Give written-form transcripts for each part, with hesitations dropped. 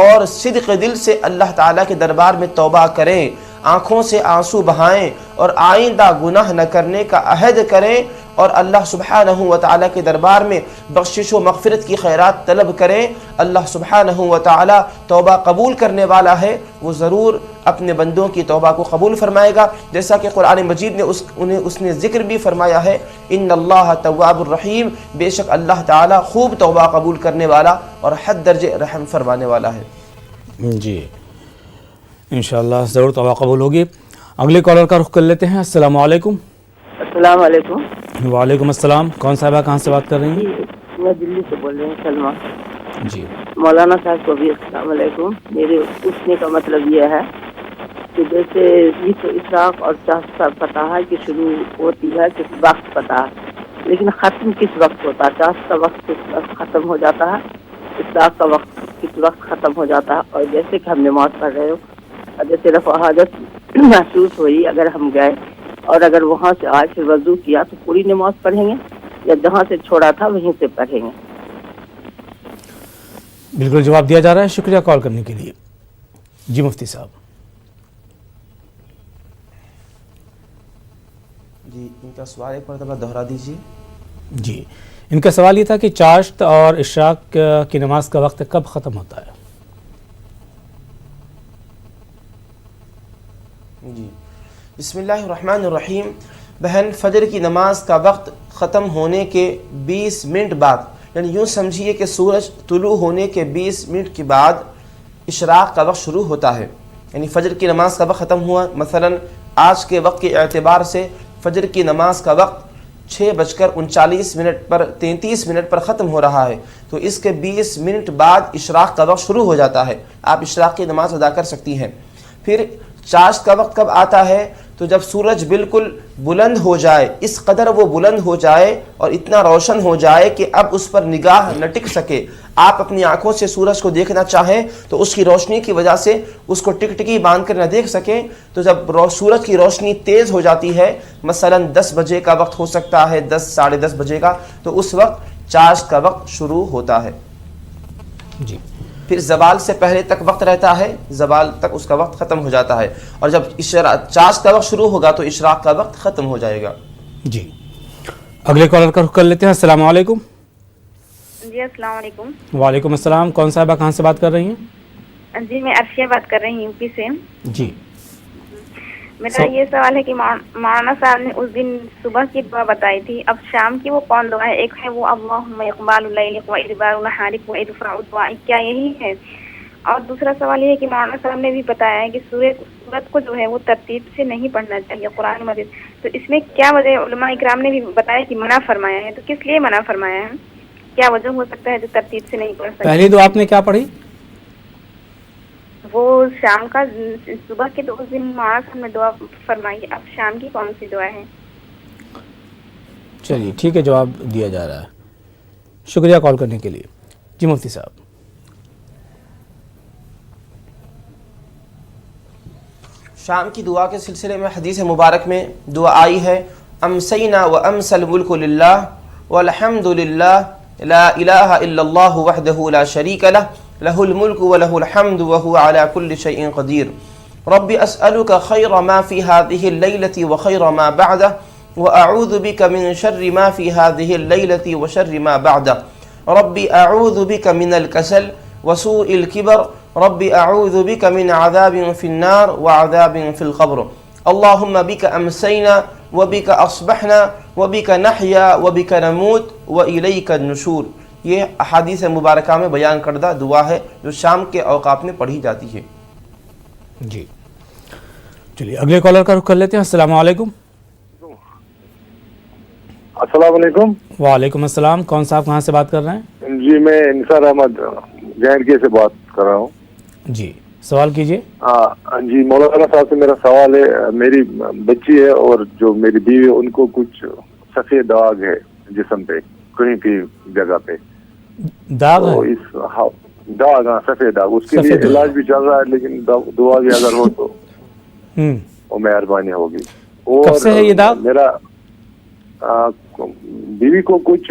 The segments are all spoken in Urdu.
اور صدق دل سے اللہ تعالیٰ کے دربار میں توبہ کریں، آنکھوں سے آنسو بہائیں اور آئندہ گناہ نہ کرنے کا عہد کریں اور اللہ سبحانہ و تعالیٰ کے دربار میں بخشش و مغفرت کی خیرات طلب کریں۔ اللہ سبحانہ و تعالیٰ توبہ قبول کرنے والا ہے، وہ ضرور اپنے بندوں کی توبہ کو قبول فرمائے گا، جیسا کہ قرآن مجید نے اس نے ذکر بھی فرمایا ہے، ان اللہ تواب الرحیم، بے شک اللہ تعالیٰ خوب توبہ قبول کرنے والا اور حد درجے رحم فرمانے والا ہے۔ جی انشاءاللہ ضرور توبہ قبول ہوگی۔ اگلے کالر کا رخ کر لیتے ہیں۔ السلام علیکم۔ السلام علیکم۔ وعلیکم السلام، کون صاحبہ کہاں سے بات کر رہی ہیں؟ میں دلی سے بول رہی ہوں، سلمہ۔ جی مولانا صاحب کو بھی السلام علیکم۔ میرے پوچھنے کا مطلب یہ ہے کہ جیسے یہ تو اشراق اور چاند کا پتہ ہے کہ شروع ہوتی ہے کس وقت پتہ ہے، لیکن ختم کس وقت ہوتا ہے؟ چاند کا وقت کس وقت ختم ہو جاتا ہے، اشراق کا وقت کس وقت ختم ہو جاتا ہے؟ اور جیسے کہ ہم نماز پڑھ رہے ہو اور جیسے رفع حاجت محسوس ہوئی، اگر ہم گئے اور اگر وہاں سے آج پھر وضو کیا تو پوری نماز پڑھیں گے یا جہاں سے چھوڑا تھا وہیں سے پڑھیں گے؟ بالکل جواب دیا جا رہا ہے، شکریہ کال کرنے کے لیے۔ جی مفتی صاحب۔ جی ان کا سوال ایک مرتبہ دہرا دیجیے۔ جی ان کا سوال یہ تھا کہ چاشت اور اشراق کی نماز کا وقت کب ختم ہوتا ہے؟ جی بسم اللہ الرحمن الرحیم۔ بہن، فجر کی نماز کا وقت ختم ہونے کے 20 منٹ بعد، یعنی یوں سمجھیے کہ سورج طلوع ہونے کے 20 منٹ کے بعد اشراق کا وقت شروع ہوتا ہے، یعنی فجر کی نماز کا وقت ختم ہوا۔ مثلا آج کے وقت کے اعتبار سے فجر کی نماز کا وقت 6:39 پر 33 منٹ پر ختم ہو رہا ہے، تو اس کے 20 منٹ بعد اشراق کا وقت شروع ہو جاتا ہے، آپ اشراق کی نماز ادا کر سکتی ہیں۔ پھر چاشت کا وقت کب آتا ہے؟ تو جب سورج بالکل بلند ہو جائے، اس قدر وہ بلند ہو جائے اور اتنا روشن ہو جائے کہ اب اس پر نگاہ نہ ٹک سکے، آپ اپنی آنکھوں سے سورج کو دیکھنا چاہیں تو اس کی روشنی کی وجہ سے اس کو ٹکٹکی باندھ کر نہ دیکھ سکیں، تو جب سورج کی روشنی تیز ہو جاتی ہے، مثلا 10 بجے کا وقت ہو سکتا ہے، 10 ساڑھے 10 بجے کا، تو اس وقت چاشت کا وقت شروع ہوتا ہے۔ جی پھر زوال سے پہلے تک وقت رہتا ہے، زوال تک اس کا وقت ختم ہو جاتا ہے، اور جب چاشت کا وقت شروع ہوگا تو اشراق کا وقت ختم ہو جائے گا۔ جی اگلے کالر کا رخ کر لیتے ہیں۔ السلام علیکم۔ جی السلام علیکم۔ وعلیکم السلام، کون صاحبہ کہاں سے بات کر رہی ہیں؟ جی میں عرشیہ بات کر رہی ہوں، یو پی سے۔ جی میرا یہ سوال ہے کہ مولانا صاحب نے اس دن صبح کی دعا بتائی تھی، اب شام کی وہ کون دعا ہے؟ ایک ہے وہ اللہم اقبال اللیل و ادبار النہار و ادفع الدعاء، کیا یہی ہے؟ اور دوسرا سوال یہ ہے کہ مولانا صاحب نے بھی بتایا ہے کہ سورت کو جو ہے وہ ترتیب سے نہیں پڑھنا چاہیے قرآن مجید، تو اس میں کیا وجہ؟ علماء اکرام نے بھی بتایا کہ منع فرمایا ہے، تو کس لیے منع فرمایا ہے؟ کیا وجہ ہو سکتا ہے جو ترتیب سے نہیں پڑھ سکتے؟ پہلی دعا آپ نے کیا پڑھی؟ وہ شام کا، صبح کے تو اس دن مولانا صاحب نے دعا فرمائی، اب شام کی کون سی دعا ہے؟ چلیے ٹھیک ہے، جواب دیا جا رہا ہے، شکریہ کال کرنے کے لیے۔ جی مفتی صاحب۔ شام کی دعا کے سلسلے میں حدیث مبارک میں دعا آئی ہے، امسینا و امسل الملک للہ والحمد للہ لا الہ الا اللہ وحدہ لا شریک لہ لہ الملک ولہ الحمد وہو علی کل شیء قدیر۔ رب اسألک خیر ما فی هذه اللیلة وخیر ما بعدہ واعوذ بک من شر ما فی هذه اللیلة وشر ما بعدہ۔ رب اعوذ بک من الکسل وسوء الكبر، رب اعوذ بک من عذاب فی النار وعذاب فی القبر۔ اللہم بک امسینا وبک اصبحنا وبک نحیا وبک نموت والیک النشور۔ یہ احادیث مبارکہ میں بیان کردہ دعا ہے جو شام کے اوقات میں پڑھی جاتی ہے۔ جی چلیے اگلے کالر کا رخ کر لیتے ہیں۔ السلام علیکم۔ السلام علیکم۔ وعلیکم السلام، کون صاحب کہاں سے بات کر رہے ہیں؟ جی میں انصار احمد جے سے بات کر رہا ہوں۔ جی سوال کیجیے۔ جی مولانا صاحب سے میرا سوال ہے، میری بچی ہے اور جو میری بیوی ہے ان کو کچھ سفید داغ ہے جسم پہ، کہیں کی جگہ پہ داغ تو ہے؟ اس داغ، ہاں سفید داغ، اس کے لیے علاج بھی چل رہا ہے، لیکن دعا بھی اگر ہو تو وہ مہربانی ہوگی۔ اور کب سے ہے یہ داغ؟ میرا بیوی کو کچھ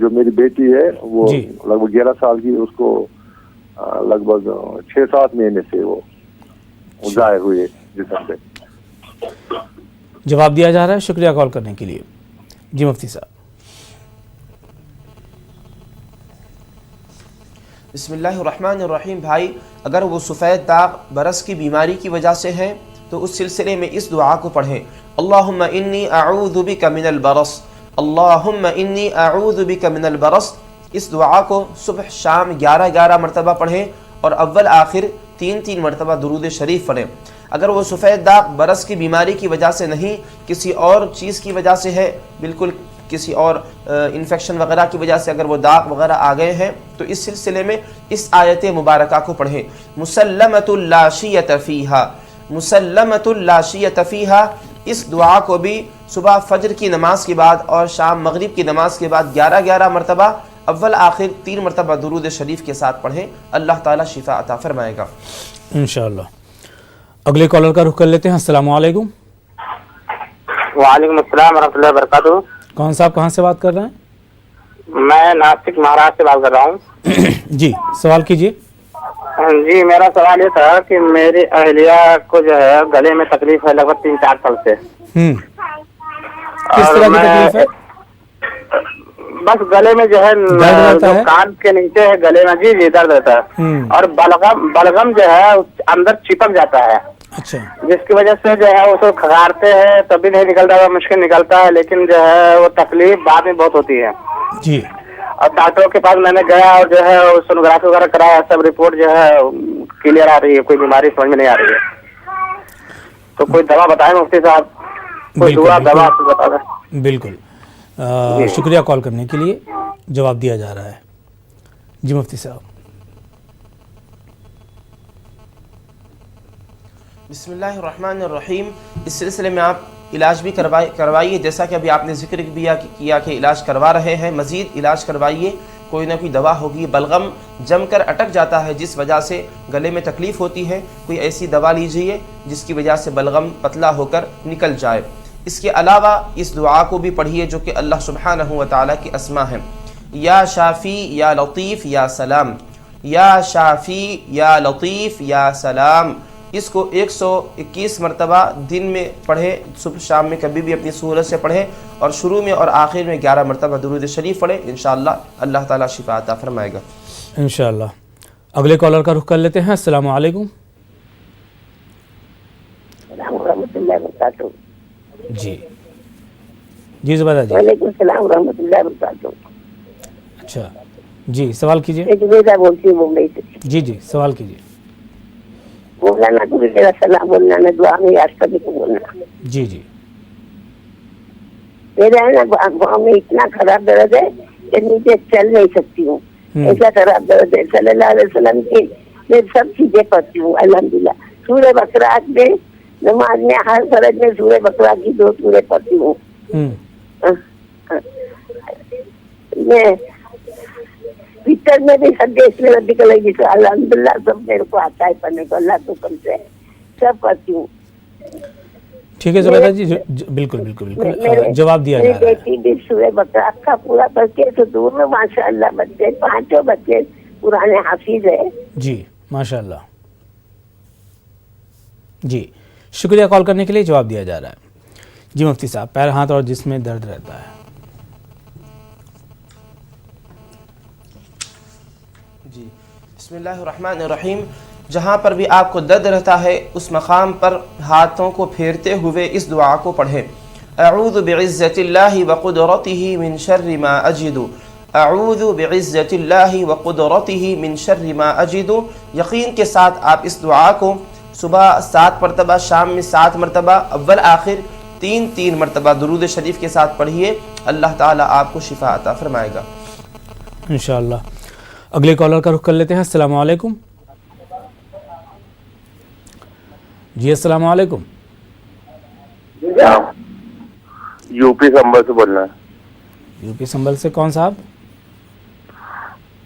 جو میری بیٹی ہے وہ جی. لگ بھگ 11 سال کی, اس کو لگ بھگ 6-7 مہینے سے وہ ضائع ہوئے جسم پہ. جواب دیا جا رہا ہے. شکریہ کال کرنے کے لیے. جی مفتی صاحب. بسم اللہ الرحمن الرحیم. بھائی اگر وہ سفید داغ برس کی بیماری کی وجہ سے ہے تو اس سلسلے میں اس دعا کو پڑھیں, اللہم انی اعوذ بک من البرص, اللہم انی اعوذ بک من البرص. اس دعا کو صبح شام 11 مرتبہ پڑھیں اور اول آخر 3 مرتبہ درود شریف پڑھیں. اگر وہ سفید داغ برس کی بیماری کی وجہ سے نہیں, کسی اور چیز کی وجہ سے ہے, بالکل کسی اور انفیکشن وغیرہ کی وجہ سے اگر وہ داغ وغیرہ آ گئے ہیں, تو اس سلسلے میں اس آیت مبارکہ کو پڑھیں, مسلمۃ لا شیۃ فیہا, مسلمۃ لا شیۃ فیہا. اس دعا کو بھی صبح فجر کی نماز کے بعد اور شام مغرب کی نماز کے بعد 11 مرتبہ اول آخر 3 مرتبہ درود شریف کے ساتھ پڑھیں. اللہ تعالیٰ شفا عطا فرمائے گا انشاءاللہ. اگلے کالر کا رخ کر لیتے ہیں. السلام علیکم. وعلیکم السلام ورحمۃ اللہ وبرکاتہ. کون صاحب کہاں سے بات کر رہے ہیں؟ میں ناسک مہاراشٹر سے بات کر رہا ہوں. جی سوال کیجیے. جی میرا سوال یہ تھا کہ میری اہلیہ کو جو ہے گلے میں تکلیف ہے لگ بھگ 3-4 سال سے. کس طرح کی تکلیف ہے؟ بس گلے میں جو ہے جو کان کے نیچے ہے گلے میں جی درد رہتا ہے, اور بلغم جو ہے اندر چپک جاتا ہے, اچھا, جس کی وجہ سے جو ہے اس کو کھگارتے ہیں تب بھی نہیں نکلتا, مشکل نکلتا ہے, لیکن جو ہے وہ تکلیف بعد میں بہت ہوتی ہے. جی. اور ڈاکٹروں کے پاس میں نے گیا اور جو ہے سونوگرافی وغیرہ کرایا, سب رپورٹ جو ہے کلیئر آ رہی ہے, کوئی بیماری سمجھ میں نہیں آ رہی ہے. تو کوئی دوا بتائیں مفتی صاحب, کوئی دعا دوا بتا دیں. بالکل. شکریہ کال کرنے کے لیے. جواب دیا جا رہا ہے. جی مفتی صاحب. بسم اللہ الرحمن الرحیم. اس سلسلے میں آپ علاج بھی کروائیے, جیسا کہ ابھی آپ نے ذکر بھی کیا کہ علاج کروا رہے ہیں, مزید علاج کروائیے. کوئی نہ کوئی دوا ہوگی. بلغم جم کر اٹک جاتا ہے جس وجہ سے گلے میں تکلیف ہوتی ہے, کوئی ایسی دوا لیجئے جس کی وجہ سے بلغم پتلا ہو کر نکل جائے. اس کے علاوہ اس دعا کو بھی پڑھیے جو کہ اللہ سبحانہ و تعالیٰ کی اسما ہیں, یا شافی یا لطیف یا سلام, یا شافی یا لطیف یا سلام. اس کو 121 مرتبہ دن میں پڑھیں, صبح شام میں کبھی بھی اپنی سہولت سے پڑھیں, اور شروع میں اور آخر میں 11 مرتبہ درود شریف پڑھیں. انشاءاللہ اللہ تعالیٰ شفا عطا فرمائے گا انشاءاللہ. اگلے کالر کا رخ کر لیتے ہیں. السلام علیکم. السلام ورحمۃ اللہ وبرکاتہ. جی زبیدہ جی. وعلیکم السلام ورحمۃ اللہ وبرکاتہ. اچھا جی سوال کیجیے. زبیدہ بولتی ہوں ممبئی سے. جی سوال کیجیے. مولانا کو بھی میرا سلام بولنا, میں دعا میں یاد کرنے کو بولنا. جی. میرا ہے نا گاؤں میں اتنا خراب درد ہے کہ نیچے چل نہیں سکتی ہوں, ایسا خراب درد ہے. صلی اللہ علیہ وسلم کی میں سب چیزیں پڑھتی ہوں الحمدللہ. سورہ بقرہ میں نماز میں ہر فرض میں سورہ بقرہ کی 2 سورے پڑھتی ہوں. میں پیتر میں بھی حدیث میں نکلے گی تو الحمدللہ سب میرے کو آتا ہے پڑھنے کو, اللہ تو کم سے سب پڑھتی ہوں. ٹھیک ہے زبیدہ جی, بالکل جواب دیا جا رہا ہے. میری بیٹی بھی سورہ بقرہ کا پورا پڑھ کے تو دور میں ماشاء اللہ بچے 5 بچے پرانے حافظ ہے. جی ماشاء اللہ. جی شکریہ کال کرنے کے لیے. جواب دیا جا رہا ہے. جی مفتی صاحب, پیر ہاتھ اور جسم میں درد رہتا ہے. جی بسم اللہ الرحمن الرحیم. جہاں پر بھی آپ کو درد رہتا ہے اس مقام پر ہاتھوں کو پھیرتے ہوئے اس دعا کو پڑھیں, اعوذ بعزت اللہ وقدرتہ من شر ما اجد, اعوذ بعزت اللہ وقدرتہ من شر ما اجد. یقین کے ساتھ آپ اس دعا کو صبح 7 مرتبہ, شام میں 7 مرتبہ, اول آخر 3 مرتبہ درود شریف کے ساتھ پڑھیے. اللہ تعالیٰ آپ کو شفا عطا فرمائے گا انشاءاللہ. اگلے کالر کا رخ کر لیتے ہیں. السلام علیکم. جی السلام علیکم. یو پی سنبل سے بولنا ہے. یو پی سنبل سے کون صاحب؟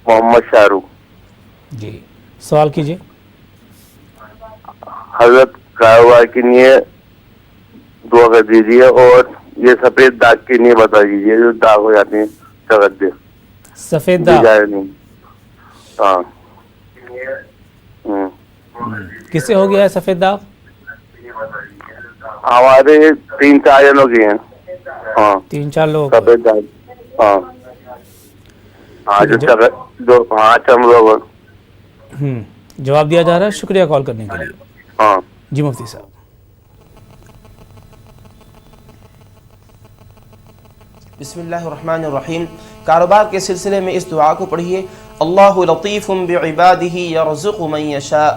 محمد شاہ رخ. جی سوال کیجیے. حضرت کاروبار کے لیے دعا کر دیجیے, اور یہ سفید داغ کی نہیں بتائیے، یہ جو داغ ہو جاتے ہیں چگدے سفید داغ نہیں. ہاں کس سے ہو گیا ہے سفید داغ؟ ہمارے 3-4 جنوں کی ہیں. ہاں 3-4 لوگ. سفید داغ. ہاں ہاں جو چم لوگ. جواب دیا جا رہا ہے. شکریہ کال کرنے کے لیے. ہاں جی مفتی صاحب. بسم اللہ الرحمن الرحیم. کاروبار کے سلسلے میں اس دعا کو پڑھیے. اللہ لطیف بعبادہ یرزق من یشاء.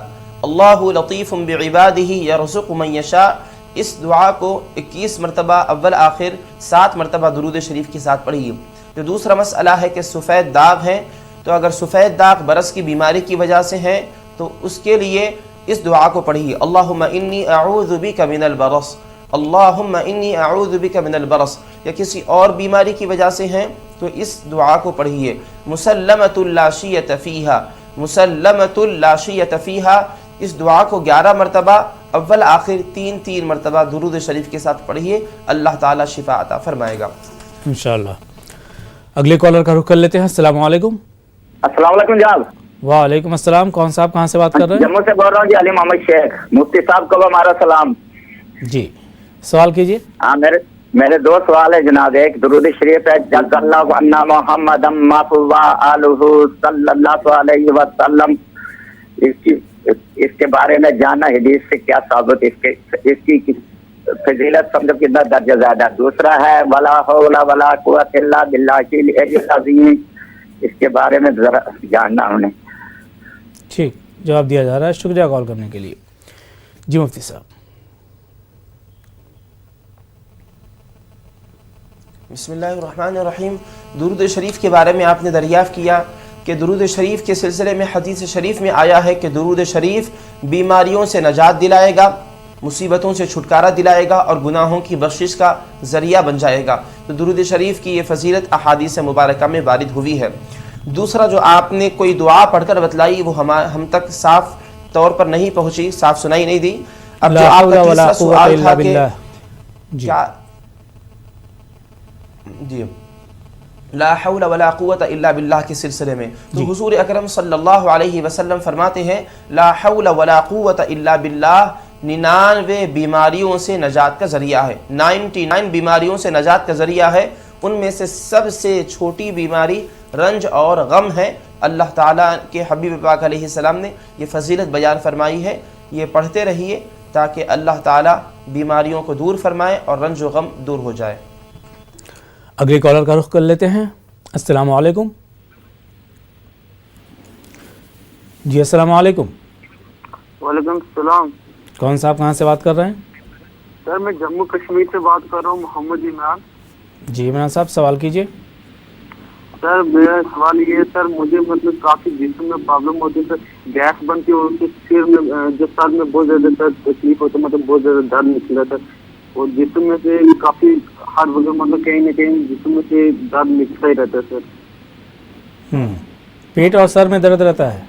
اللہ لطیف بعبادہ یرزق من یشاء. اس دعا کو 21 مرتبہ اول آخر 7 مرتبہ درود شریف کے ساتھ پڑھیے. جو دوسرا مسئلہ ہے کہ سفید داغ ہے، تو اگر سفید داغ برس کی بیماری کی وجہ سے ہے تو اس کے لیے اس دعا کو پڑھیے. اللہم انی اعوذ بک من البرص. اللہم انی اعوذ بک من البرص. یا کسی اور بیماری کی وجہ سے ہیں تو اس دعا کو پڑھیے. مسلمۃ لا شیۃ فیہا. مسلمۃ لا شیۃ فیہا. اس دعا کو 11 مرتبہ اول آخر 3 مرتبہ درود شریف کے ساتھ پڑھیے. اللہ تعالی شفا عطا فرمائے گا انشاءاللہ. اگلے کالر کا رخ کر لیتے ہیں. السلام علیکم. السلام علیکم جناب. وعلیکم السلام. کون صاحب کہاں سے بات کر رہے ہیں؟ جموں سے بول رہا ہوں جی. علی محمد شیخ. مفتی صاحب کو ہمارا سلام. جی سوال کیجیے. ہاں میرے 2 سوال ہے جناب. ایک درود شریف ہے جزا اللہ عنا محمد آلہ صلی اللہ علیہ وسلم. اس کے بارے میں جاننا حدیث سے کیا ثابت، اس کی فضیلت سمجھو کتنا درجہ زیادہ. دوسرا ہے ولا حول ولا قوت الا باللہ العظیم. اس کے بارے میں ذرا جاننا ہم نے. ٹھیک جواب دیا جا رہا ہے. شکریہ کال کرنے کے لیے. جی مفتی صاحب. بسم اللہ الرحمن الرحیم. درود شریف کے بارے میں آپ نے دریافت کیا کہ درود شریف کے سلسلے میں حدیث شریف میں آیا ہے کہ درود شریف بیماریوں سے نجات دلائے گا، مصیبتوں سے چھٹکارا دلائے گا اور گناہوں کی بخشش کا ذریعہ بن جائے گا. تو درود شریف کی یہ فضیلت احادیث مبارکہ میں وارد ہوئی ہے. دوسرا جو آپ نے کوئی دعا پڑھ کر بتلائی وہ ہم تک صاف طور پر نہیں پہنچی، صاف سنائی نہیں دی. اب جو آپ کا تیسرا سوال تھا کہ کیا جی لا حول ولا قوت الا باللہ کے سلسلے میں تو حضور اکرم صلی اللہ علیہ وسلم فرماتے ہیں لا حول ولا قوت الا باللہ 99 بیماریوں سے نجات کا ذریعہ ہے. 99 بیماریوں سے نجات کا ذریعہ ہے. ان میں سے سب سے چھوٹی بیماری رنج اور غم ہے. اللہ تعالیٰ کے حبیب پاک علیہ السلام نے یہ فضیلت بیان فرمائی ہے. یہ پڑھتے رہیے تاکہ اللہ تعالیٰ بیماریوں کو دور فرمائے اور رنج و غم دور ہو جائے. اگلے کالر کا رخ کر لیتے ہیں. السلام علیکم. جی السلام علیکم. وعلیکم السلام. کون صاحب کہاں سے بات کر رہے ہیں؟ سر میں جموں کشمیر سے بات کر رہا ہوں. محمد عمران. جی عمران صاحب سوال کیجیے. سر میرا سوال یہ ہے سر مجھے مطلب کافی جسم میں پرابلم ہوتی ہے سر. گیس بنتی ہے اور سر میں جو سر میں بہت زیادہ سر تکلیف ہوتا ہے مطلب بہت زیادہ درد نکلا تھا اور جسم میں سے کافی ہر وقت مطلب کہیں نہ کہیں جسم میں سے درد نکلتا ہی رہتا ہے سر. پیٹ اور سر میں درد رہتا ہے.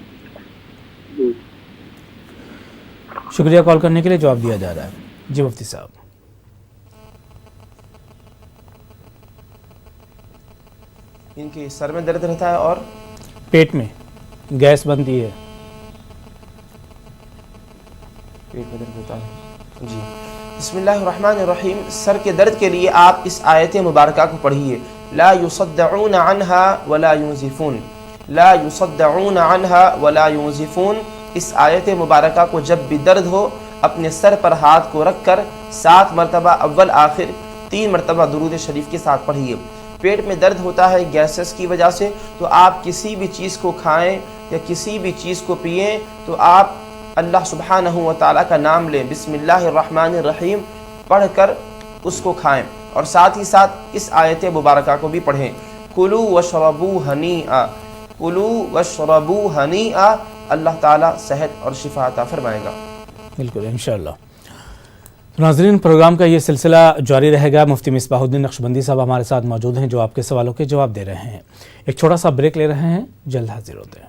جی شکریہ کال کرنے کے لیے. جواب دیا جا رہا ہے. جی مفتی صاحب. ان کے سر میں درد رہتا ہے اور پیٹ میں گیس بنتی ہے. پیٹ میں درد ہوتا ہے. جی بسم اللہ الرحمن الرحیم. سر کے درد کے لیے آپ اس آیت مبارکہ کو پڑھیے. لا يصدعون عنها ولا ينزفون. لا يصدعون عنها ولا ينزفون. اس آیت مبارکہ کو جب بھی درد ہو اپنے سر پر ہاتھ کو رکھ کر 7 مرتبہ اول آخر 3 مرتبہ درود شریف کے ساتھ پڑھیے. پیٹ میں درد ہوتا ہے گیسز کی وجہ سے تو آپ کسی بھی چیز کو کھائیں یا کسی بھی چیز کو پئیں تو آپ اللہ سبحانہ و تعالیٰ کا نام لیں. بسم اللہ الرحمن الرحیم پڑھ کر اس کو کھائیں اور ساتھ ہی ساتھ اس آیت مبارکہ کو بھی پڑھیں. کلوا واشربوا ہنیئا. کلوا واشربوا ہنیئا. اللہ تعالیٰ صحت اور شفا عطا فرمائے گا. بالکل انشاءاللہ. ناظرین پروگرام کا یہ سلسلہ جاری رہے گا. مفتی مصباح الدین نقشبندی صاحب ہمارے ساتھ موجود ہیں جو آپ کے سوالوں کے جواب دے رہے ہیں. ایک چھوٹا سا بریک لے رہے ہیں. جلد حاضر ہوتے ہیں.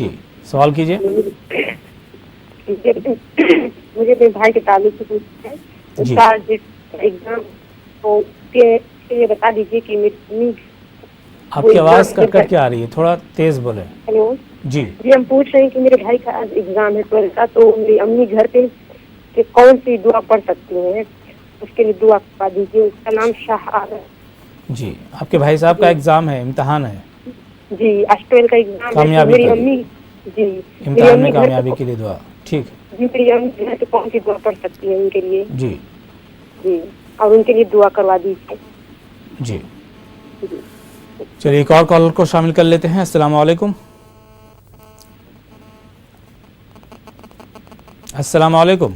جی سوال کیجیے. مجھے اپنے بھائی کے تعلق سے پوچھنا ہے, اس کا ایگزام تو یہ بتا دیجیے کہ میری آپ کی آواز کٹ کٹ کے آ رہی ہے, تھوڑا تیز بولیں. ہیلو جی جی, ہم پوچھ رہے ہیں کہ میرے بھائی کا آج ایگزام ہے 12 کا, تو میری امی گھر پہ کہ کون سی دعا پڑھ سکتی ہیں, اس کے لیے دعا کروا دیجیے. اس کا نام شاہ آغا. جی آپ کے بھائی صاحب کا ایگزام ہے, امتحان ہے جی, آج 12 کا ایگزام ہے. کامیابی میری کے امی جی امتحان میں کامیابی کے لیے دعا. ٹھیک ہے جی, میری امی گھر پہ کون سی دعا پڑھ سکتی ہیں ان کے لیے؟ جی جی, اور ان کے لیے دعا کروا دیجیے. جی چلیے ایک اور کالر کو شامل کر لیتے ہیں. السلام علیکم. السلام علیکم.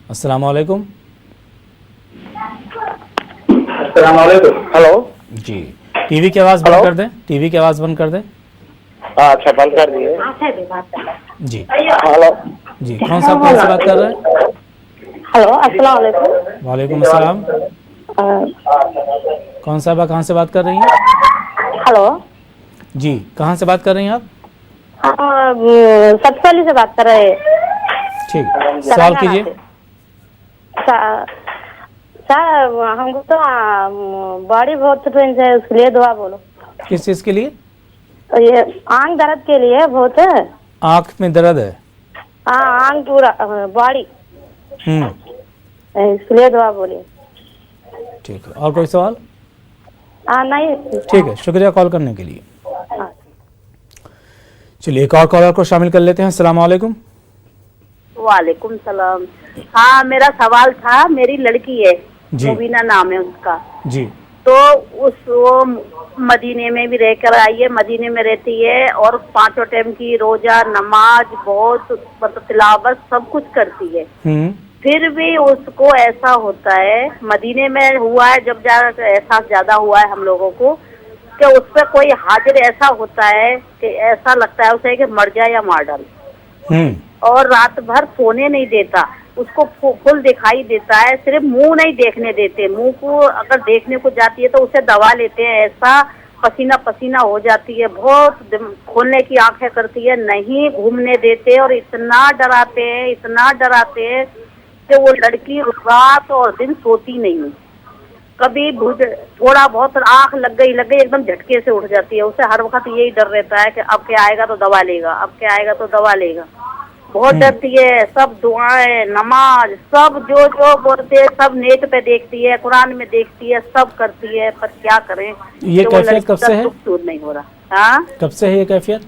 السلام علیکم. السلام علیکم. ہلو جی ٹی وی کی آواز بند کر دیں, ٹی وی کی آواز بند کر دیں. ہاں اچھا, بند کر دیے. جی ہلو جی کون صاحب کہاں سے بات کر رہے ہیں؟ ہلو السلام علیکم. وعلیکم السلام. کون صاحبہ کہاں سے بات کر رہی ہیں؟ ہلو جی کہاں سے بات کر رہی ہیں آپ؟ سب سے بات کر رہے ہیں. ٹھیک, سوال کیجیے. سر ہم کو تو باڈی بہت پینس ہے, اس کے لیے دعا بولو. کس چیز کے لیے؟ یہ آنکھ درد کے لیے بہت ہے. آنکھ میں درد ہے؟ ہاں, آنکھ پورا باڈی, اس کے لیے دعا بولیے. ٹھیک ہے, اور کوئی سوال؟ نہیں. ٹھیک ہے, شکریہ کال کرنے کے لیے. چلیے ایک اور کالر کو شامل کر لیتے ہیں. السلام علیکم. وعلیکم السلام. ہاں میرا سوال تھا, میری لڑکی ہے مبینہ نام ہے اس کا. جی تو وہ مدینے میں بھی رہ کر آئی ہے, مدینے میں رہتی ہے اور 5 ٹائم کی روزہ نماز بہت مطلب تلاوت سب کچھ کرتی ہے. پھر بھی اس کو ایسا ہوتا ہے, مدینے میں ہوا ہے جب احساس زیادہ ہوا ہے ہم لوگوں کو, کہ اس پہ کوئی حاضر ایسا ہوتا ہے کہ ایسا لگتا ہے اسے کہ مر جائے یا مار ڈالے, اور رات بھر سونے نہیں دیتا. اس کو فل دکھائی دیتا ہے, صرف منہ نہیں دیکھنے دیتے, منہ کو اگر دیکھنے کو جاتی ہے تو اسے دبا لیتے ہیں, ایسا پسینہ پسینہ ہو جاتی ہے, بہت کھولنے کی آنکھیں کرتی ہے, نہیں گھومنے دیتے, اور اتنا ڈراتے ہیں کہ وہ لڑکی رات اور دن سوتی نہیں. کبھی تھوڑا بہت آنکھ لگ گئی ایک دم جھٹکے سے اٹھ جاتی ہے. اسے ہر وقت یہی ڈر رہتا ہے کہ اب کیا آئے گا تو دوا لے گا, اب کیا آئے گا تو دوا لے گا. بہت ڈرتی ہے. سب دعائیں نماز سب جو بولتے ہیں سب نیٹ پہ دیکھتی ہے, قرآن میں دیکھتی ہے, سب کرتی ہے, پر کیا کریں. یہ کیفیت کب سے ہے؟ دور نہیں ہو رہا. ہاں کب سے ہے یہ کیفیت؟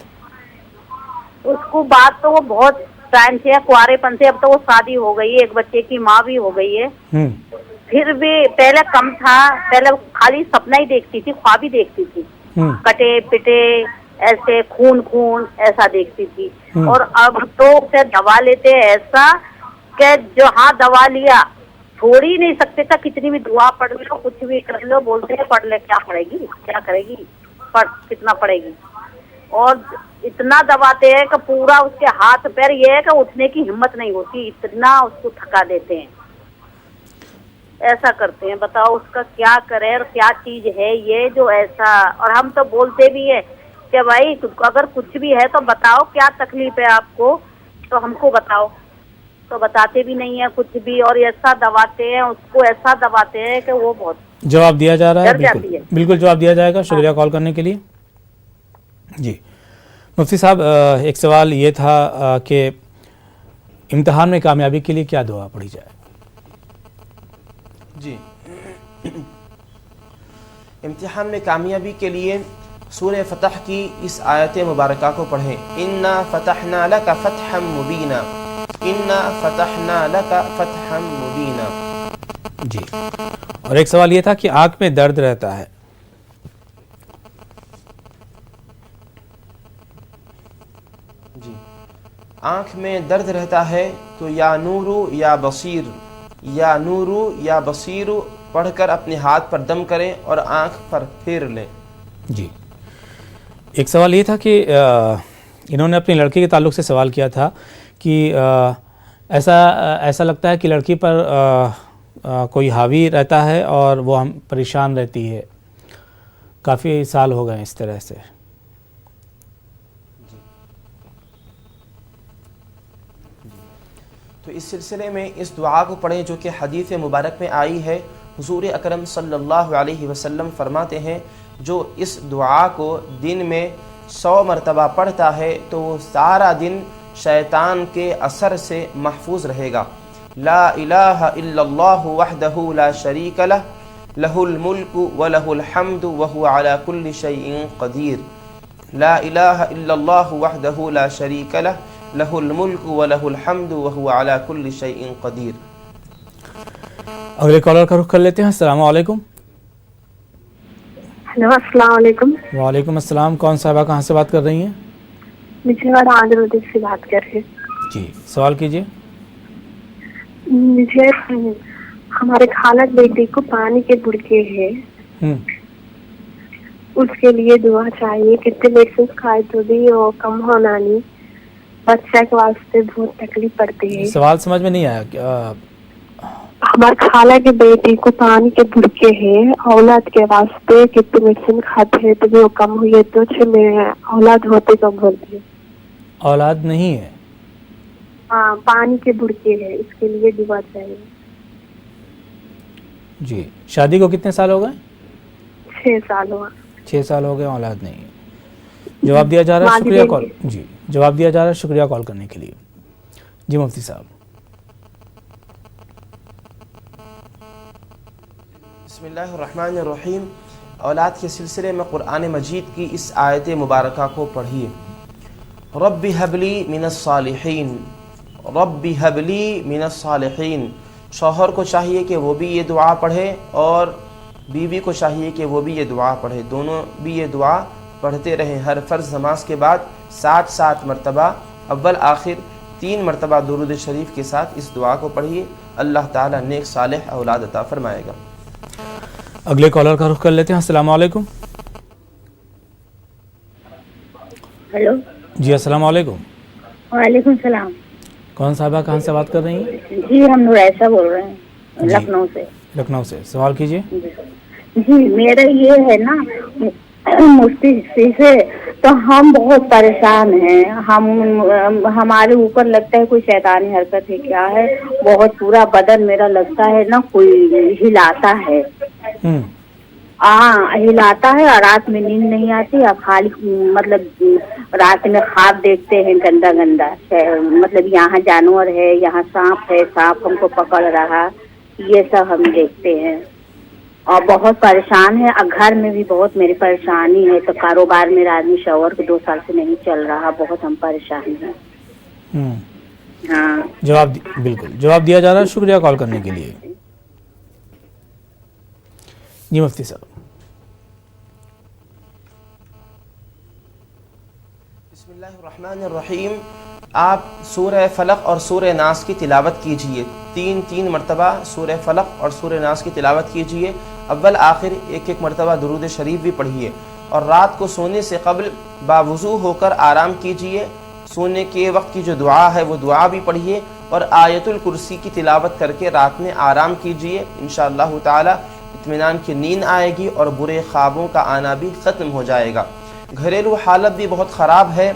اس کو بات تو وہ بہت ٹائم سے ہے, کنوارے پن سے. اب تو وہ شادی ہو گئی ہے, ایک بچے کی ماں بھی ہو گئی ہے. پھر بھی پہلے کم تھا, پہلے خالی سپنا ہی دیکھتی تھی, خواب ہی دیکھتی تھی, کٹے پٹے ایسے خون ایسا دیکھتی تھی. اور اب تو اسے دوا لیتے ایسا کہ جو دوا لیا چھوڑ ہی نہیں سکتے تھا. کتنی بھی دعا پڑھ لو, کچھ بھی کر لو, بولتے ہیں پڑھ لے, کیا پڑے گی, کیا کرے گی, پڑھ کتنا پڑے گی. اور اتنا دباتے ہیں کہ پورا اس کے ہاتھ پیر یہ ہے کہ اٹھنے کی ہمت نہیں ہوتی, اتنا اس کو تھکا دیتے ہیں, ایسا کرتے ہیں. بتاؤ اس کا کیا کرے, اور کیا چیز ہے یہ جو ایسا. اور ہم تو بولتے بھی ہے کہ بھائی اگر کچھ بھی ہے تو بتاؤ کیا تکلیف ہے آپ کو, تو ہم کو بتاؤ. تو بتاتے بھی نہیں ہے کچھ بھی, اور ایسا دباتے ہیں اس کو, ایسا دباتے ہیں کہ وہ بہت جواب دیا جا رہا ہے. بالکل جواب دیا جائے گا. شکریہ کال کرنے کے لیے. جی مفتی صاحب, ایک سوال یہ تھا کہ امتحان میں کامیابی کے لیے کیا دعا پڑھی جائے؟ جی امتحان میں کامیابی کے لیے سورہ فتح کی اس آیت مبارکہ کو پڑھیں. انا فتحنا لک فتحا مبینا, انا فتحنا لک فتحا مبینا. جی, اور ایک سوال یہ تھا کہ آنکھ میں درد رہتا ہے. جی, آنکھ میں درد رہتا ہے تو یا نورو یا بصیر, یا نورو یا بصیرو پڑھ کر اپنے ہاتھ پر دم کریں اور آنکھ پر پھیر لیں. جی, ایک سوال یہ تھا کہ انہوں نے اپنی لڑکی کے تعلق سے سوال کیا تھا کہ ایسا لگتا ہے کہ لڑکی پر کوئی حاوی رہتا ہے اور وہ ہم پریشان رہتی ہے, کافی سال ہو گئے اس طرح سے. تو اس سلسلے میں اس دعا کو پڑھیں جو کہ حدیث مبارک میں آئی ہے. حضور اکرم صلی اللہ علیہ وسلم فرماتے ہیں جو اس دعا کو دن میں 100 مرتبہ پڑھتا ہے تو وہ سارا دن شیطان کے اثر سے محفوظ رہے گا. لا الہ الا اللہ وحدہ لا شریک لہ لہ الملک ولہ الحمد وہو علی کل شیء قدیر. لا الہ الا اللہ وحدہ لا شریک لہ لہ الملک ولہ الحمد وہو علی کل شیء قدیر. اگلے کالر کا رخ کر لیتے ہیں. السلام علیکم. ہلو السلام علیکم. وعلیکم السلام. کون صاحبہ کہاں سے بات کر رہی ہیں؟ مجھے آندھر پردیش سے بات کر رہے ہیں. جی سوال کیجیے. مجھے ہمارے خالہ بیٹی کو پانی کے بڑکے ہیں، اس کے لیے دعا چاہیے. کتنے میڈیسن کھائے تو بھی وہ کم ہونا نہیں. بچہ کے واسطے بہت تکلیف پڑتی ہے. سوال سمجھ میں نہیں آیا. ہمارے خالہ کی بیٹی کو پانی کے بڑکے ہیں، اولاد کے واسطے کتنے میڈیسن کھاتے ہیں تو بھی وہ کم ہوئی ہے. تو میں اولاد ہوتے کم بولتی ہوں. اولاد نہیں ہے؟ ہاں پانی کے بڑکے ہیں، اس کے لیے دعا چاہیے. جی شادی کو کتنے سال ہو گئے؟ 6 سال ہوا. 6 سال ہو گئے، اولاد نہیں ہے. جواب دیا جا رہا ہے. شکریہ کال. جی جواب دیا جا رہا ہے. شکریہ کال کرنے کے لیے. جی مفتی صاحب. بسم اللہ الرحمن الرحیم. اولاد کے سلسلے میں قرآن مجید کی اس آیت مبارکہ کو پڑھیے. رب ہب لی من الصالحین، رب ہب لی من الصالحین. شوہر کو چاہیے کہ وہ بھی یہ دعا پڑھے اور بیوی کو چاہیے کہ وہ بھی یہ دعا پڑھے. دونوں بھی یہ دعا پڑھتے رہیں. ہر فرض نماز کے بعد 7 مرتبہ اول آخر 3 مرتبہ درود شریف کے ساتھ اس دعا کو پڑھیے. اللہ تعالیٰ نیک صالح اولاد عطا فرمائے گا. اگلے کالر کا رخ کر لیتے ہیں. السلام علیکم. ہلو جی السلام علیکم. وعلیکم السلام. کون صاحبہ کہاں سے بات کر رہی ہیں؟ جی ہم نورائسہ بول رہے ہیں لکھنؤ سے. لکھنؤ سے. سوال کیجیے. جی میرا یہ ہے نا مفتی سے تو ہم بہت پریشان ہیں. ہمارے اوپر لگتا ہے کوئی شیطانی حرکت ہے کیا ہے. بہت پورا بدن میرا لگتا ہے نا کوئی ہلاتا ہے. ہاں ہلاتا ہے اور رات میں نیند نہیں آتی. اور خالی مطلب رات میں خواب دیکھتے ہیں گندا گندا. مطلب یہاں جانور ہے، یہاں سانپ ہے، سانپ ہم کو پکڑ رہا، یہ سب ہم دیکھتے ہیں. اور بہت پریشان ہے. اور گھر میں بھی بہت میری پریشانی ہے. تو کاروبار میرا آدمی شوہر کو 2 سال سے نہیں چل رہا. بہت ہم پریشان ہیں. ہاں جواب بالکل جواب دیا جا رہا ہے. شکریہ کال کرنے کے لیے. جی مفتی صاحب. بسم اللہ الرحمن الرحیم. آپ سورہ فلق اور سورہ ناس کی تلاوت کیجئے. 3 مرتبہ سورہ فلق اور سورہ ناس کی تلاوت کیجئے. اول آخر 1 مرتبہ درود شریف بھی پڑھیے. اور رات کو سونے سے قبل باوضو ہو کر آرام کیجئے. سونے کے وقت کی جو دعا ہے وہ دعا بھی پڑھیے اور آیت الکرسی کی تلاوت کر کے رات میں آرام کیجئے. انشاءاللہ تعالی اطمینان کی نیند آئے گی اور برے خوابوں کا آنا بھی ختم ہو جائے گا. گھریلو حالت بھی بہت خراب ہے،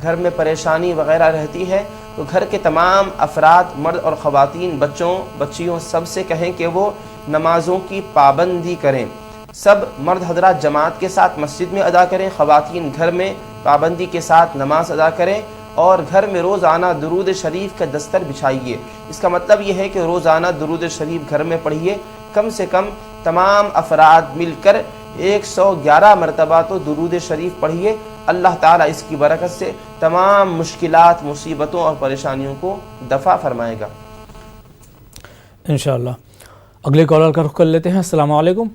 گھر میں پریشانی وغیرہ رہتی ہے، تو گھر کے تمام افراد مرد اور خواتین، بچوں بچیوں سب سے کہیں کہ وہ نمازوں کی پابندی کریں. سب مرد حضرات جماعت کے ساتھ مسجد میں ادا کریں، خواتین گھر میں پابندی کے ساتھ نماز ادا کریں اور گھر میں روزانہ درود شریف کا دستر بچھائیے. اس کا مطلب یہ ہے کہ روزانہ درود شریف گھر میں پڑھیے. کم سے کم تمام افراد مل کر 111 مرتبہ تو درود شریف پڑھیے. اللہ تعالیٰ اس کی برکت سے تمام مشکلات، مصیبتوں اور پریشانیوں کو دفع فرمائے گا انشاءاللہ. اگلے کالر کا رخ کر لیتے ہیں. السلام علیکم.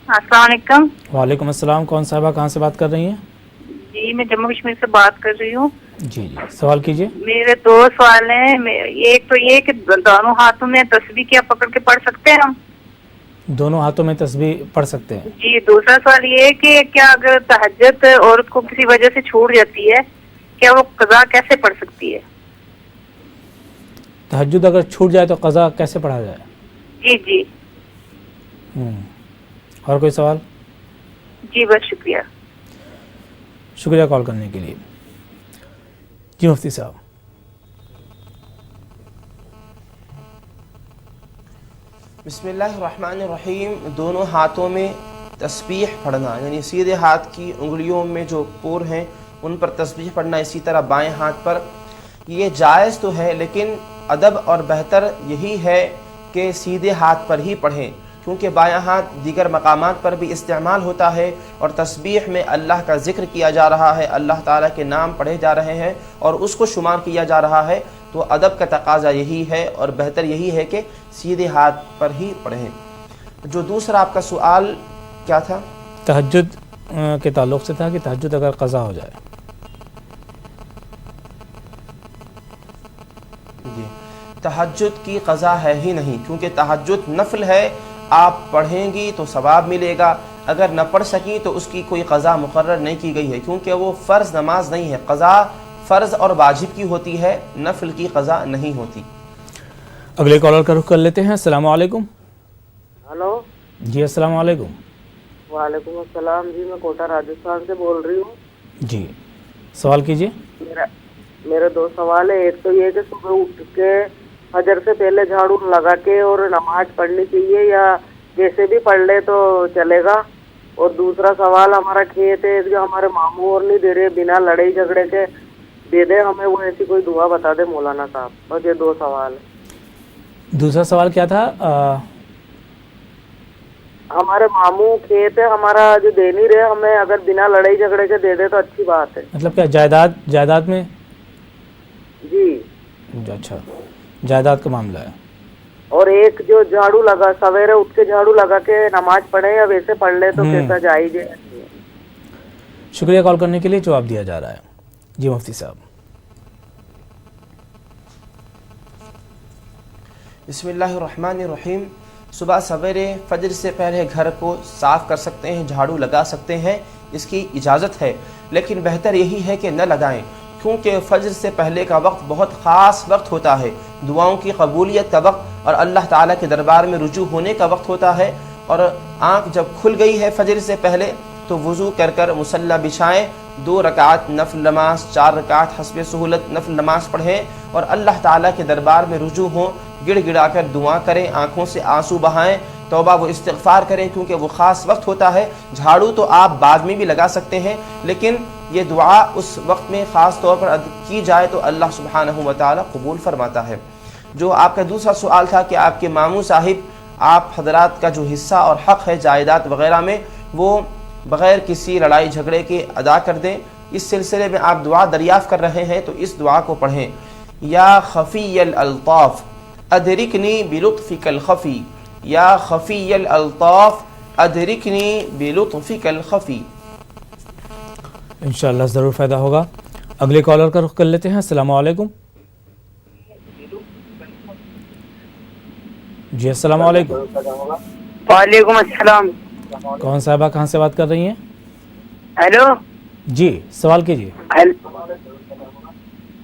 السلام علیکم. وعلیکم السلام. کون صاحبہ کہاں سے بات کر رہی ہیں؟ جی میں جموں کشمیر سے بات کر رہی ہوں. جی سوال کیجیے. میرے 2 سوال ہیں. ایک تو یہ کہ دونوں ہاتھوں میں تسبیح کیا پکڑ کے پڑھ سکتے ہیں ہم؟ دونوں ہاتھوں میں تسبیح پڑھ سکتے ہیں. جی. دوسرا سوال یہ ہے کہ کیا اگر تہجد عورت کو کسی وجہ سے چھوٹ جاتی ہے کیا وہ قضا کیسے پڑھ سکتی ہے؟ تہجد اگر چھوٹ جائے تو قضا کیسے پڑھا جائے؟ جی. اور کوئی سوال؟ جی بس شکریہ. شکریہ کال کرنے کے لیے. جی مفتی صاحب. بسم اللہ الرحمن الرحیم. دونوں ہاتھوں میں تسبیح پڑھنا، یعنی سیدھے ہاتھ کی انگلیوں میں جو پور ہیں ان پر تسبیح پڑھنا، اسی طرح بائیں ہاتھ پر، یہ جائز تو ہے، لیکن ادب اور بہتر یہی ہے کہ سیدھے ہاتھ پر ہی پڑھیں، کیونکہ بایاں ہاتھ دیگر مقامات پر بھی استعمال ہوتا ہے اور تسبیح میں اللہ کا ذکر کیا جا رہا ہے، اللہ تعالیٰ کے نام پڑھے جا رہے ہیں اور اس کو شمار کیا جا رہا ہے، تو ادب کا تقاضا یہی ہے اور بہتر یہی ہے کہ سیدھے ہاتھ پر ہی پڑھیں. جو دوسرا آپ کا سوال کیا تھا؟ تہجد کے تعلق سے تھا کہ تہجد اگر قضا ہو جائے. جی، تہجد کی قضا ہے ہی نہیں، کیونکہ تہجد نفل ہے، آپ پڑھیں گی تو ثواب ملے گا، اگر نہ پڑھ سکی تو اس کی کوئی قضا مقرر نہیں کی گئی ہے، کیونکہ وہ فرض نماز نہیں ہے. قضا فرض اور واجب کی ہوتی ہے، نفل کی قضا نہیں ہوتی. اگلے کالر کا رخ کر لیتے ہیں. السلام علیکم. ہلو جی السلام علیکم. وعلیکم السلام. جی میں کوٹا راجستھان سے بول رہی ہوں. جی سوال کیجیے. میرے دو سوال ہے. ایک تو یہ کہ صبح اٹھ کے فجر سے پہلے جھاڑو لگا کے اور نماز پڑھنی چاہیے یا جیسے بھی پڑھ لے تو چلے گا؟ اور دوسرا سوال، ہمارا کھیت ہے جو ہمارے ماموں اور نہیں دے رہے، بنا لڑائی جھگڑے کے دے دے ہمیں، وہ ایسی کوئی دعا بتا دے مولانا صاحب. بس یہ دو سوال ہے. دوسرا سوال کیا تھا؟ ہمارے ماموں کھیت ہے ہمارا جو دے نہیں رہے ہمیں، اگر بنا لڑائی جھگڑے کے دے دے تو اچھی بات ہے. مطلب کیا جائیداد میں؟ جی اچھا، جائیداد کا معاملہ ہے. اور ایک جو جھاڑو لگا سویرے اٹھ کے جھاڑو لگا کے نماز پڑھے یا ویسے پڑھ لے تو کیسا جائز ہے؟ شکریہ کال کرنے کے لیے. جواب دیا جا رہا ہے. جی مفتی صاحب. بسم اللہ الرحمن الرحیم. صبح سویرے فجر سے پہلے گھر کو صاف کر سکتے ہیں، جھاڑو لگا سکتے ہیں، اس کی اجازت ہے، لیکن بہتر یہی ہے کہ نہ لگائیں، کیونکہ فجر سے پہلے کا وقت بہت خاص وقت ہوتا ہے، دعاؤں کی قبولیت کا وقت اور اللہ تعالیٰ کے دربار میں رجوع ہونے کا وقت ہوتا ہے. اور آنکھ جب کھل گئی ہے فجر سے پہلے تو وضو کر مصلی بچھائیں، 2 رکعت نفل نماز، 4 رکعت حسب سہولت نفل نماز پڑھیں اور اللہ تعالیٰ کے دربار میں رجوع ہوں، گڑ گڑا کر دعا کریں، آنکھوں سے آنسو بہائیں، توبہ و استغفار کریں، کیونکہ وہ خاص وقت ہوتا ہے. جھاڑو تو آپ بعد میں بھی لگا سکتے ہیں، لیکن یہ دعا اس وقت میں خاص طور پر کی جائے تو اللہ سبحانہ و تعالیٰ قبول فرماتا ہے. جو آپ کا دوسرا سوال تھا کہ آپ کے ماموں صاحب آپ حضرات کا جو حصہ اور حق ہے جائیداد وغیرہ میں وہ بغیر کسی لڑائی جھگڑے کے ادا کر دیں، اس سلسلے میں آپ دعا دریافت کر رہے ہیں تو اس دعا کو پڑھیں. یا خفی الالطاف ادرکنی بلطفک الخفی، یا خفی الالطاف ادرکنی بلطفک الخفی. انشاءاللہ ضرور فائدہ ہوگا. اگلے کالر کا رخ کر لیتے ہیں. السلام علیکم. جی السلام علیکم. وعلیکم السلام. کون صاحبہ کہاں سے بات کر رہی ہیں؟ ہیلو جی سوال کیجیے.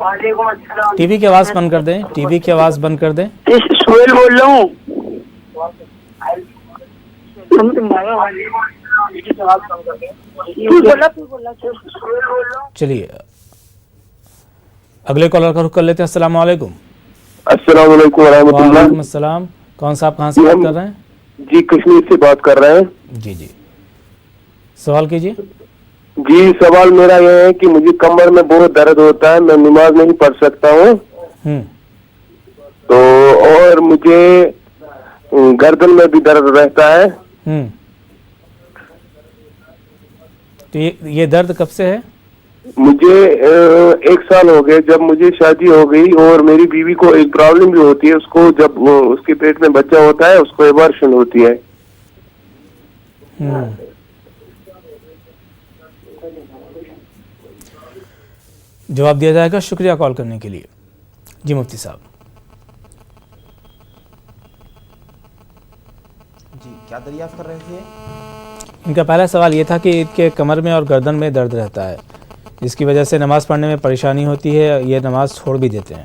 وعلیکم السلام. ٹی وی کی آواز بند کر دیں. ٹی وی کی آواز بند کر دیں. سہیل بول رہا ہوں. چلیے اگلے کالر کا رخ کر لیتے ہیں. السلام علیکم. السلام علیکم ورحمۃ اللہ. وعلیکم السلام. کون صاحب کہاں سے بات کر رہے ہیں؟ جی کشمیر سے بات کر رہے ہیں. جی جی سوال کیجیے. جی سوال میرا یہ ہے کہ مجھے کمر میں بہت درد ہوتا ہے، میں نماز نہیں پڑھ سکتا ہوں تو، اور مجھے گردن میں بھی درد رہتا ہے. تو یہ درد کب سے ہے؟ مجھے 1 سال ہو گئے جب مجھے شادی ہو گئی، اور میری بیوی کو ایک پرابلم بھی ہوتی ہے، اس کو جب اس کے پیٹ میں بچہ ہوتا ہے اس کو ایبارشن ہوتی ہے. جواب دیا جائے گا. شکریہ کال کرنے کے لیے. جی مفتی صاحب. جی کیا دریافت کر رہے تھے؟ ان کا پہلا سوال یہ تھا کہ ان کے کمر میں اور گردن میں درد رہتا ہے، جس کی وجہ سے نماز پڑھنے میں پریشانی ہوتی ہے، یہ نماز چھوڑ بھی دیتے ہیں.